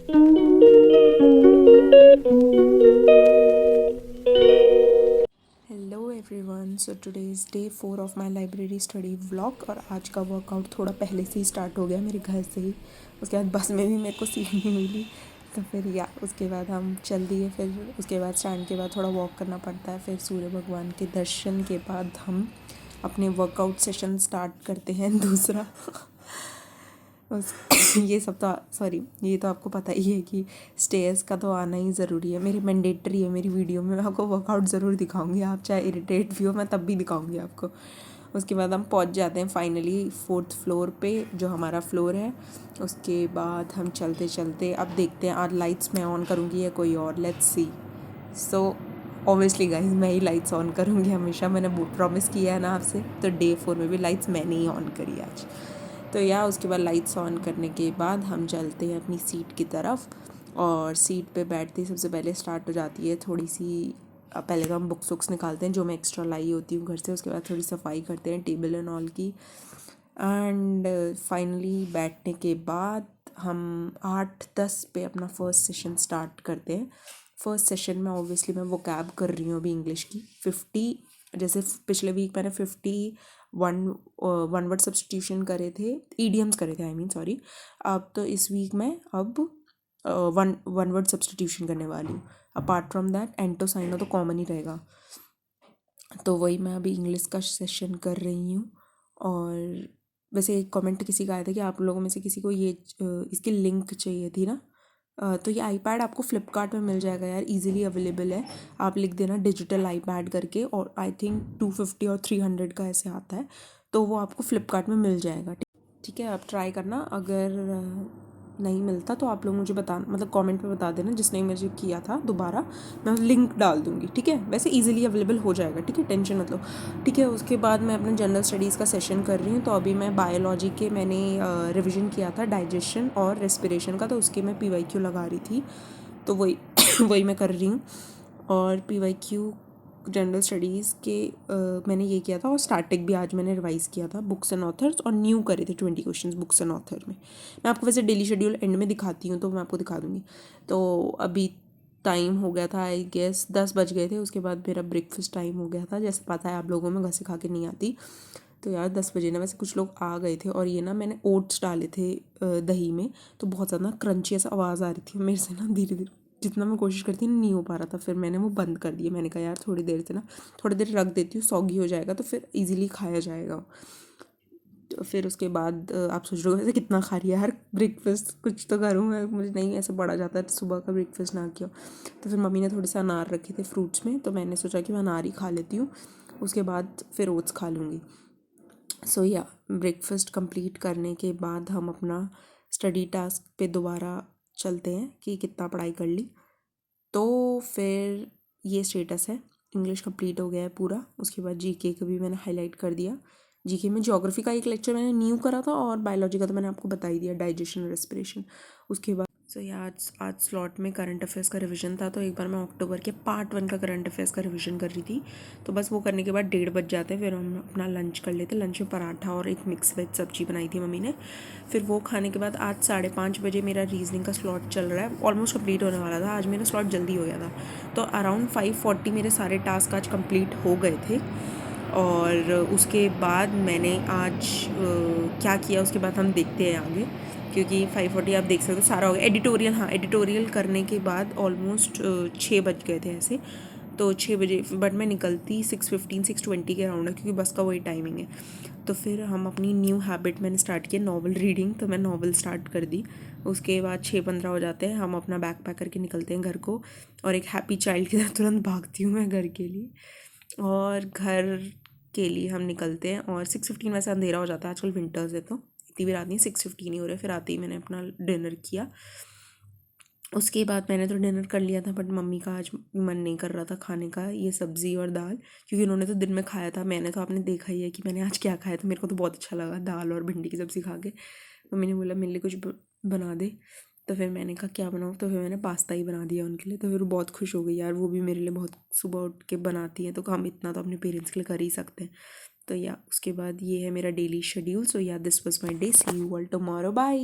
Hello everyone, so today is day 4 of my library study vlog. और आज का workout थोड़ा पहले से ही स्टार्ट हो गया मेरे घर से ही। उसके बाद बस में भी मेरे को सीट नहीं मिली, तो फिर उसके बाद हम चल दिए। फिर उसके बाद स्टैंड के बाद थोड़ा वॉक करना पड़ता है। फिर सूर्य भगवान के दर्शन के बाद हम अपने वर्कआउट सेशन स्टार्ट करते हैं दूसरा। उस ये सब तो सॉरी, ये तो आपको पता ही है कि स्टेयर्स का तो आना ही ज़रूरी है। मेरी मैंडेटरी है मेरी वीडियो में। मैं आपको वर्कआउट ज़रूर दिखाऊंगी, आप चाहे इरिटेट भी हो मैं तब भी दिखाऊंगी आपको। उसके बाद हम पहुंच जाते हैं फाइनली 4th फ्लोर पे, जो हमारा फ्लोर है। उसके बाद हम चलते चलते अब देखते हैं, आज लाइट्स मैं ऑन करूँगी या कोई और, let's see. So obviously guys मैं ही लाइट्स ऑन करूँगी हमेशा, मैंने वो प्रॉमिस किया है ना आपसे। तो डे 4 में भी लाइट्स मैंने ही ऑन करी आज। तो उसके बाद लाइट्स ऑन करने के बाद हम चलते हैं अपनी सीट की तरफ। और सीट पे बैठते ही सबसे पहले स्टार्ट हो जाती है थोड़ी सी, पहले तो हम बुक्स वुक्स निकालते हैं जो मैं एक्स्ट्रा लाई होती हूँ घर से। उसके बाद थोड़ी सफाई करते हैं टेबल एंड ऑल की। एंड फाइनली बैठने के बाद हम 8-10 पे अपना फर्स्ट सेशन स्टार्ट करते हैं। फर्स्ट सेशन में ऑब्वियसली मैं वो कैब कर रही हूँ अभी इंग्लिश की 50। जैसे पिछले वीक मैंने 51 वर्ड सब्सटीट्यूशन करे थे, ईडियम्स करे थे, आई मीन सॉरी। अब तो इस वीक मैं अब वन वर्ड सब्सटीट्यूशन करने वाली हूँ। अपार्ट फ्रॉम दैट एंटो साइनो तो कॉमन ही रहेगा। तो वही मैं अभी इंग्लिश का सेशन कर रही हूँ। और वैसे एक कमेंट किसी का आया था कि आप लोगों में से किसी को ये इसकी लिंक चाहिए थी ना। तो ये आईपैड आपको फ्लिपकार्ट में मिल जाएगा यार, इजीली अवेलेबल है। आप लिख देना डिजिटल आईपैड करके, और आई थिंक 250 और 300 का ऐसे आता है। तो वो आपको फ्लिपकार्ट में मिल जाएगा। ठीक है, आप ट्राई करना। अगर नहीं मिलता तो आप लोग मुझे बता, मतलब कमेंट में बता देना जिसने मुझे किया था दोबारा। मैं लिंक डाल दूँगी, ठीक है। वैसे इजीली अवेलेबल हो जाएगा, ठीक है, टेंशन मत लो। ठीक है, उसके बाद मैं अपना जनरल स्टडीज़ का सेशन कर रही हूँ। तो अभी मैं बायोलॉजी के मैंने रिविज़न किया था डाइजेशन और रेस्पिरेशन का, तो उसके मैं PYQ लगा रही थी। तो वही वही मैं कर रही हूँ। और PYQ जनरल स्टडीज़ के मैंने ये किया था। और स्टैटिक भी आज मैंने रिवाइज़ किया था, बुक्स एंड ऑथर्स, और न्यू करे थे 20 क्वेश्चंस बुक्स एंड ऑथर में। मैं आपको वैसे डेली शेड्यूल एंड में दिखाती हूँ, तो मैं आपको दिखा दूँगी। तो अभी टाइम हो गया था, आई गेस 10 बज गए थे। उसके बाद मेरा ब्रेकफास्ट टाइम हो गया था। जैसे पता है आप लोगों में घसे खा के नहीं आती, तो यार 10 बजे ना वैसे कुछ लोग आ गए थे। और ये ना मैंने ओट्स डाले थे दही में, तो बहुत ज़्यादा क्रंची ऐसा आवाज़ आ रही थी मेरे से ना। धीरे धीरे जितना मैं कोशिश करती नहीं हो पा रहा था। फिर मैंने वो बंद कर दिया। मैंने कहा यार थोड़ी देर से ना, थोड़ी देर रख देती हूँ, सॉगी हो जाएगा तो फिर इजीली खाया जाएगा। तो फिर उसके बाद आप सोच रहे हो ऐसे कितना खा रही है यार, ब्रेकफास्ट कुछ तो करूँ मैं, मुझे नहीं ऐसे बढ़ा जाता है सुबह का ब्रेकफास्ट ना किया। तो फिर मम्मी ने थोड़े से अनार रखे थे फ्रूट्स में, तो मैंने सोचा कि मैं अनार ही खा लेती हूँ। उसके बाद फिर ओट्स खा लूँगी। सो ब्रेकफास्ट कंप्लीट करने के बाद हम अपना स्टडी टास्क पे दोबारा चलते हैं कि कितना पढ़ाई कर ली। तो फिर ये स्टेटस है, इंग्लिश कंप्लीट हो गया है पूरा। उसके बाद जीके को भी मैंने हाईलाइट कर दिया। जीके में ज्योग्राफी का एक लेक्चर मैंने न्यू करा था, और बायोलॉजी का तो मैंने आपको बता ही दिया, डाइजेशन और रेस्पिरेशन। उसके बाद आज स्लॉट में करंट अफेयर्स का रिवीजन था। तो एक बार मैं अक्टूबर के पार्ट 1 का करंट अफेयर्स का रिवीजन कर रही थी। तो बस वो करने के बाद 1:30 बज जाते हैं। फिर हम अपना लंच कर लेते। लंच में पराठा और एक मिक्स वेज सब्जी बनाई थी मम्मी ने। फिर वो खाने के बाद आज 5:30 बजे मेरा रीजनिंग का स्लॉट चल रहा है, ऑलमोस्ट कंप्लीट होने वाला था। आज मेरा स्लॉट जल्दी हो गया था, तो अराउंड 5:40 मेरे सारे टास्क आज कंप्लीट हो गए थे। और उसके बाद मैंने आज क्या किया उसके बाद हम देखते हैं आगे, क्योंकि 5:40 आप देख सकते हो सारा हो गया। एडिटोरियल, हाँ एडिटोरियल करने के बाद ऑलमोस्ट 6 बज गए थे ऐसे। तो 6 बजे, बट मैं निकलती 6:15 6:20 के अराउंड है, क्योंकि बस का वही टाइमिंग है। तो फिर हम अपनी न्यू हैबिट मैंने स्टार्ट किया नॉवल रीडिंग, तो मैं नॉवल स्टार्ट कर दी। उसके बाद 6:15 हो जाते हैं, हम अपना बैग पैक करके निकलते हैं घर को। और एक हैप्पी चाइल्ड की तरह तुरंत भागती हूँ मैं घर के लिए। और घर के लिए हम निकलते हैं, और 6:15 वैसे अंधेरा हो जाता है आजकल, विंटर्स है तो इतनी भी रात नहीं, 6:15 ही हो रहे। फिर आते ही मैंने अपना डिनर किया। उसके बाद मैंने तो डिनर कर लिया था, बट मम्मी का आज मन नहीं कर रहा था खाने का ये सब्ज़ी और दाल, क्योंकि उन्होंने तो दिन में खाया था। मैंने तो, आपने देखा ही है कि मैंने आज क्या खाया था। मेरे को तो बहुत अच्छा लगा दाल और भिंडी की सब्ज़ी खा के। मम्मी ने बोला मेरे लिए कुछ बना दे, तो फिर मैंने कहा क्या बनाऊँ, तो फिर मैंने पास्ता ही बना दिया उनके लिए। तो फिर वो बहुत खुश हो गई यार, वो भी मेरे लिए बहुत सुबह उठ के बनाती हैं, तो हम इतना तो अपने पेरेंट्स के लिए कर ही सकते हैं। तो उसके बाद ये है मेरा daily schedule. So this was my day. See you all tomorrow, bye.